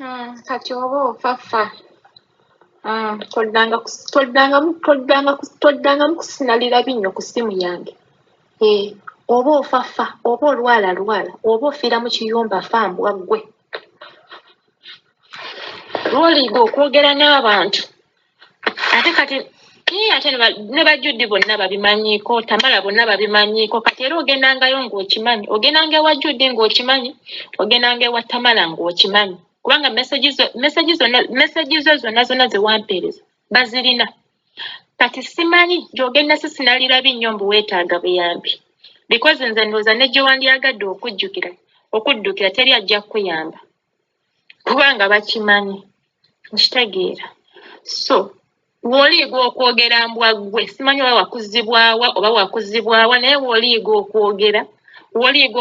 Kati oba ofaffa toddangamu kusinalira binnyo ku ssimu yange. Oba ofaffa, oba olwala, oba ofiira mu kiyumba fambwa ggwe. Lw'oliyiga okwogera n'abantu. Ate kati ate ne bajjuddi bonna babimanyiiko, Tamala bonna babimanyiiko. Kati era ogendangayo ng'okimanyi. Ogendanga ewa Juddi ng'okimanyi, ogendanga ewa Tamala ng'okimanyi. Kubanga message zo zonna ze wampeereza bazirina. Kati simanyi gy'ogenda sisinalira binnyo mbu weetaaga buyambi. Because nze ndowooza ne gye wandyagadde okuddukira teri ajja kukuyamba. Kubanga bakimanyi. Nkitegeera. So, bw'oliyiga okwogera mbwa ggwe, simanyi oba wakuzibwawa naye bw'oliyiga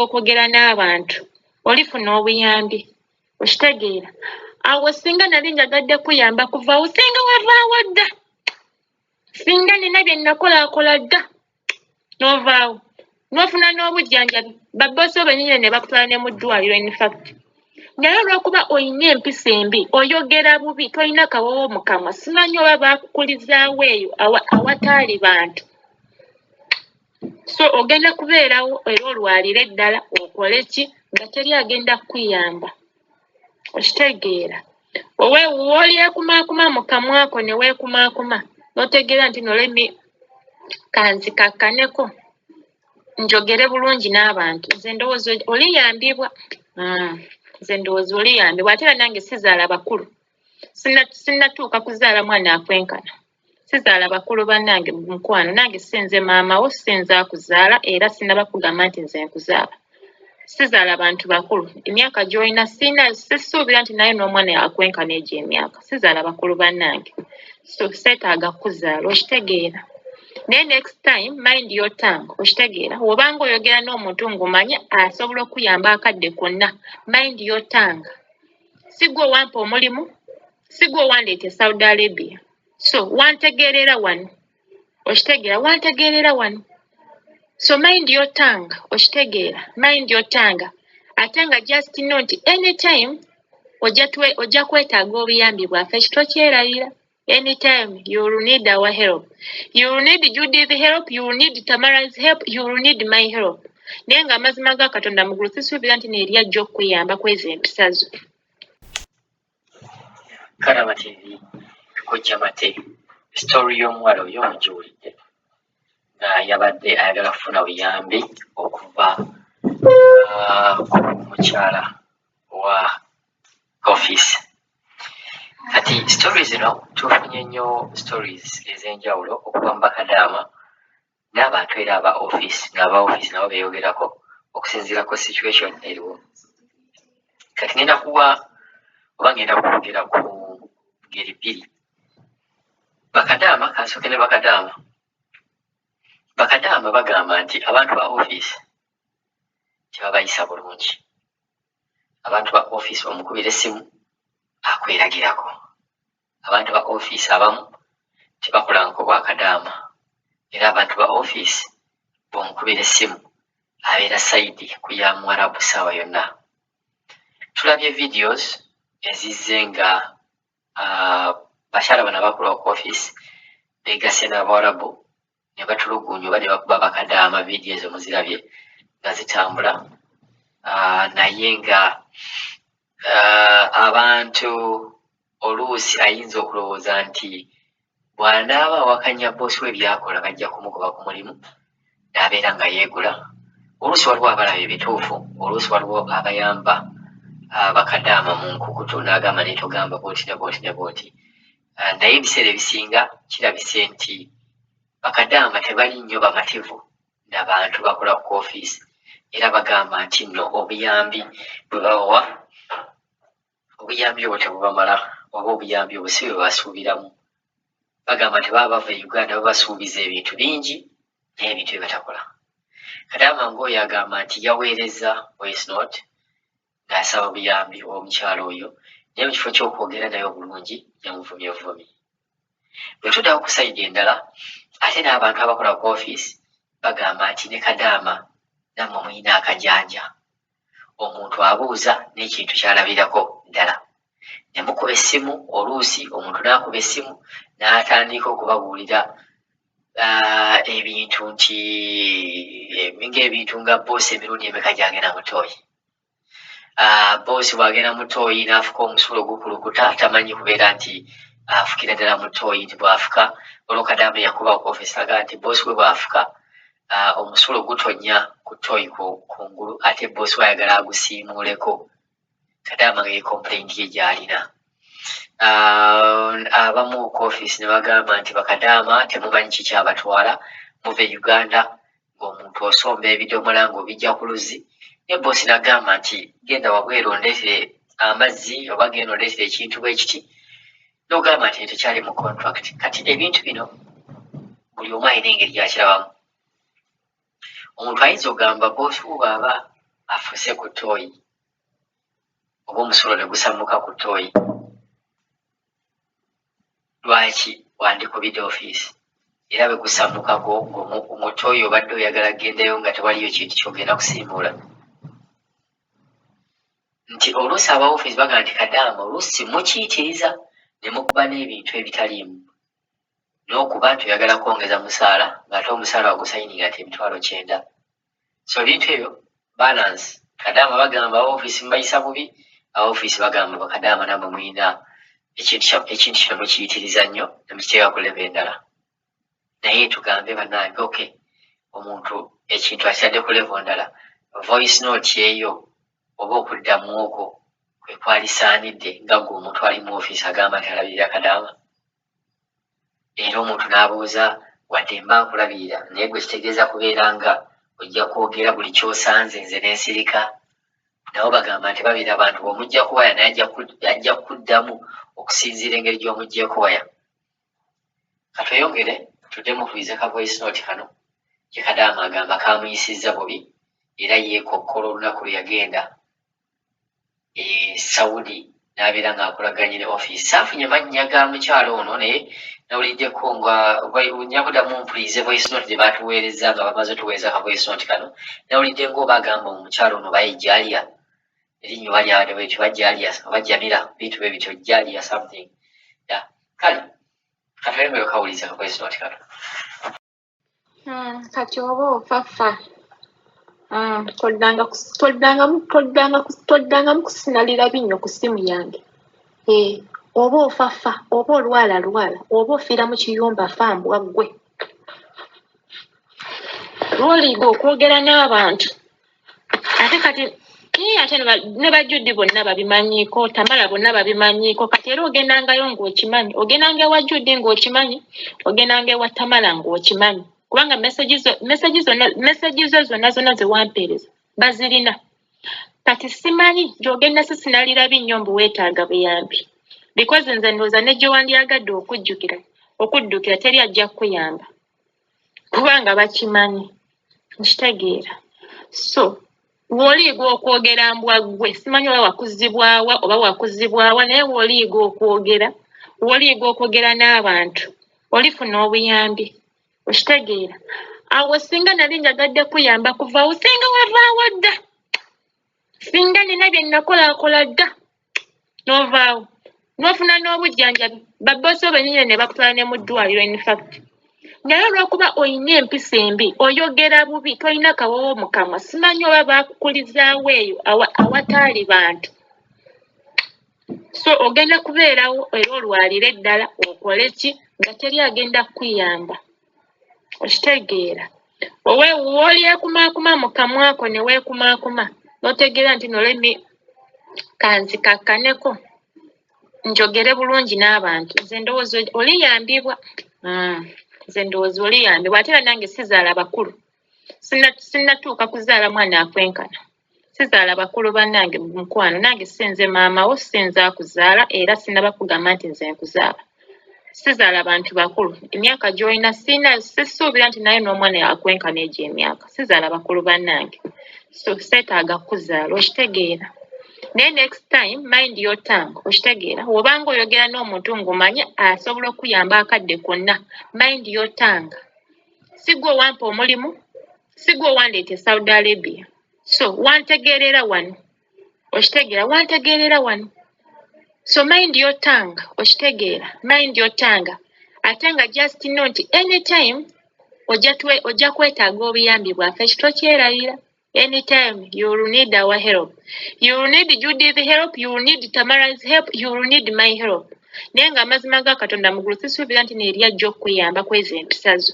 okwogera n'abantu, olifuna obuyambi. Okitegeera. Awo singa nali njagadde kuyamba kuvaawo, singa wavaawo dda. Singa nina bye nakolaakola dda. N'ovaawo. N'ofuna n'obujjanjabi. Babboosi bo bennyini ne bakutwala ne mu ddwaliro in fact. Naye olw'okuba olina empisa embi, oyogera bubi, tolina kawowo mu kamwa, simanyi oba baakukulizaawo eyo awataali bantu. So ogenda kubeerawo era olwalire ddala okole ki nga teri agenda kukuyamba. Okitegeera. Woolyekumaakuuma mu kamwako ne weekumaakuma n'otegeera nti nolemi kanzikakkaneko njogere bulungi n'abantu. Nze ndowooza oliyambibwa. Nze ndowooza oliyambibwa. Ate era nange sizaala bakulu. Sinnatuuka kuzaala mwana akwenkana. Sizaala bakulu bannange mu mukwano. Nange sinze maama wo, sinza kuzaala era sinnaba kugamba nti nze nkuzaala. Sizaala bantu bakulu. Emyaka gy'olina sisuubira nti naye n'omwana akwenkana egyo emyaka. Sizaala bakulu bannange. So seetaaga kuzaala. Okitegeera. Naye next time, mind your tongue. Okitegeera. Obanga oyogera n'omuntu ng'omanyi asobola okuyamba akadde konna. Mind your tongue. Si gwe wampa omulimu, si gwe wandeeta e Saudi Arabia. So wantegeerera wano. Okitegeera. Wantegeerera wano. So mind your tongue. Okitegeera. Mind your tongue. Ate nga just know nti anytime ojja kwetaaga obuyambi bwaffe tokyerabira. Anytime you will need our help. You will need Judy's help. You will need Tamara's help. You will need my help. Naye nga amazima ga Katonda mu ggulu sisuubira nti neeri ajja okukuyamba kweza empisa zo. Karama TV kujja mate story y'omuwala oyo omugiwulidde nga yabadde ayagala kufuna buyambi okuva ku mukyala wa office. Kati stories zino tufunye nnyo stories ez'enjawulo okuva mu bakadaama n'abantu era aba office nabo beeyogerako okusinziira ku situation eriwo. Kati ngenda kwogera ku ngeri bbiri. Kansooke ne bakadaama bagamba nti abantu ba office tebabayisa bulungi. Abantu ba office omukubira essimu akweragirako. Abantu ba office abamu tebakola nko bwakadaama. Era abantu ba office bw'omukubira essimu abeera sayidi ku ya Mwarabu ssaawa yonna. Tulabye videos ezizze nga bakyala bano abakola ku office beegasse n'Abawarabu ne batulugunya oba ne bakuba bakadaama vidiyo ezo muzirabye nga zitambula. Naye nga abantu oluusi ayinza okulowooza nti bw'anaaba awakanya boosi we byakola bajja kumugoba ku mulimu n'abeera nga yeegula. Oluusi waliwo abalaba ebituufu, oluusi waliwo abayamba bakadaama mu nkukutu n'agamba naye togamba booti ne booti ne booti. Naye ebiseera ebisinga kirabise nti bakadaama tebali nnyo bamativu n'abantu bakola ku office era bagamba nti nno obuyambi bwe babawa obuyambi obwo tebubamala oba obuyambi obwo si bwe basuubiramu. Bagamba nti baba bava e Uganda babasuubiza ebintu bingi naye ebintu bye batakola. Kadaama ng'oyo agamba nti yaweereza voice note ng'asaba obuyambi omukyalo oyo naye mu kifo ky'okwogera naye obulungi yamuvumyevumye. Bwe tuddawo ku sayidi endala ate n'abantu abakola ku office bagamba nti ne Kadaama nammwe muyina akajanja. Omuntu abuuza n'ekintu ky'alabirako ddala. ne mukuba essimu oluusi omuntu n'akuba essimu n'atandika okubabuulira ebintu nti ng'ebintu nga boosi emirundi emeka gy'agenda mu ttooyi. Boosi bw'agenda mu ttooyi n'afuka omusulo gukulukuta tamanyi kubeera nti afukira ddala mu ttooyi nti bw'afuka olwo Kadaama yakuba ku ofisi aga nti boosi we bw'afuka omusulo gutonya ku ttooyi kungulu ate boosi we ayagala agusiimuuleko. Kadaama nga ye complaint ye gy'alina. Abamu ku ofisi ne bagamba nti Bakadaama temumanyi kikyabatwala muve Uganda ng'omuntu osomba ebidomola ng'obijja ku luzzi. Ne boosi n'agamba nti genda wabweru ondeetere amazzi oba genda ondeetere ekintu bwe kiti. N'ogamba nti tekyali mu contract. Kati ebintu bino buli omu alina engeri gy'akirabamu. Omuntu ayinza okugamba boosi wo bw'aba afuse ku ttooyi oba omusulo ne gusammuka ku ttooyi, lwaki wandikubidde ofiisi era bwe gusammukako mu ttooyi obadde oyagala kugendayo nga tewaliyo kintu kyogenda kusiimuula. Nti oluusi aba ofiisi bagamba nti Kadaama oluusi mukiyitiriza ne mukuba n'ebintu ebitaliimu n'okuba nti oyagala kwongeza musaala ng'ate omusaala wagusayininga nti $9,000. So ebintu ebyo balance. Kadaama bagamba aba ofiisi mubayisa bubi, aba ofiisi bagamba Bakadaama namwe mulina ekintu kino mukiyitiriza nnyo ne mukiteeka ku leva endala. Naye tugambe bannange okay, omuntu ekintu akitadde ku leva endala, voice note eyo oba okuddamu okwo kwe kwalisaanidde nga gwe omuntu ali mu ofiisi agamba nti alabirira Kadaama. Era omuntu n'abuuza wadde mba nkulabirira naye gwe kitegeeza kubeera nga ojja kwogera buli kyosanze nze n'ensirika. Nabo bagamba nti babira abantu bw'omujja kuwaya naye ajja kuddamu okusinziira engeri gy'omuggyeko waya. Katweyongere tuddemu kuyize ka voice note kano kye Kadaama agamba kamuyisizza bubi era yeekokkola olunaku lwe yagenda Saudi n'abeera ng'akolaganye ne ofiisi. Saafunye mannya ga mukyalo ono naye nawuliddeko nga nyakuddamu mpulize voice note gye baatuweereza nga bamaze otuweereza ka voice note kano. Nawulidde ng'oba agamba omukyalo ono baye Jalia, erinnya oba lyabadde bwe lityo oba Jalia oba Jamila, bintu bwe bityo Jalia something. Kale katweyongere okawuliza ka voice note kano. Kati oba ofaffa toddangamu kusinalira binnyo ku ssimu yange. Oba ofaffa oba olwala oba ofiira mu kiyumba fambwa ggwe. Lwoliiga okwogera n'abantu ate kati ate ne bajjuddi bonna babimanyiiko, Tamala bonna babimanyiiko. Kati era ogendangayo ng'okimanyi, ogendanga ewa Juddi ng'okimanyi, ogendanga ewa Tamala ng'okimanyi. Kubanga meseji zo zonna ze wampeereza bazirina. Kati simanyi gy'ogenda sisinalira binnyo mbu weetaaga buyambi. Because nze ndowooza ne gye wandyagadde okuddukira teri ajja kukuyamba kubanga bakimanyi. Nkitegeera. So bw'oliiga okwogera mbwa ggwe, simanyi oba wakuzibwawa naye bw'oliiga okwogera n'abantu olifuna obuyambi. Okitegeera. Awo singa nali njagadde kuyamba kuvaawo singa wavaawo dda. Singa nina bye nakolaakola dda n'ovaawo n'ofuna n'obujjanjabi babboosi bennyini ne bakutwala ne mu ddwaliro in fact. Naye olw'okuba olina empisa embi oyogera bubi tolina kawowo mu kamwa, simanyi oba baakukulizaawo eyo awataali bantu. So ogenda kubeerawo era olwalire ddala okole ki nga teri agenda kukuyamba. Okitegeera. Woolyekumaakuuma mu kamwako ne weekumaakuma n'otegeera nti nolemi kanzikakkaneko njogere bulungi n'abantu. Nze ndowooza oliyambibwa. Nze ndowooza oliyambibwa ate era nange sizaala bakulu. Sinnatuuka kuzaala mwana akwenkana. Sizaala bakulu bannange mukwano, nange sinze maamawo sinze akuzaala era sinnaba kugamba nti nze nkuzaala. Sizaala bantu bakulu. Emyaka gy'olina sisuubira nti naye n'omwana akwenkana egyo emyaka. Sizaala bakulu bannange. So seetaaga kuzaala. Okitegeera. Naye next time mind your tongue. Okitegeera. Obanga oyogera n'omuntu ng'omanyi asobola okuyamba akadde konna, mind your tongue. Si gwe wampa omulimu, si gwe wandeeta e Saudi Arabia. So wantegeerera wano. Okitegeera, wantegeerera wano. So mind your tongue, okitegeera, mind your tongue. Ate nga just know nti anytime ojja kwetaaga obuyambi bwaffe tokyerayira. Anytime you will need our help. You will need Judy's help, you will need Tamara's help, you will need my help. Naye nga amazima ga Katonda mu ggulu sisuubira nti neeri ajja okukuyamba kwezi empisa zo.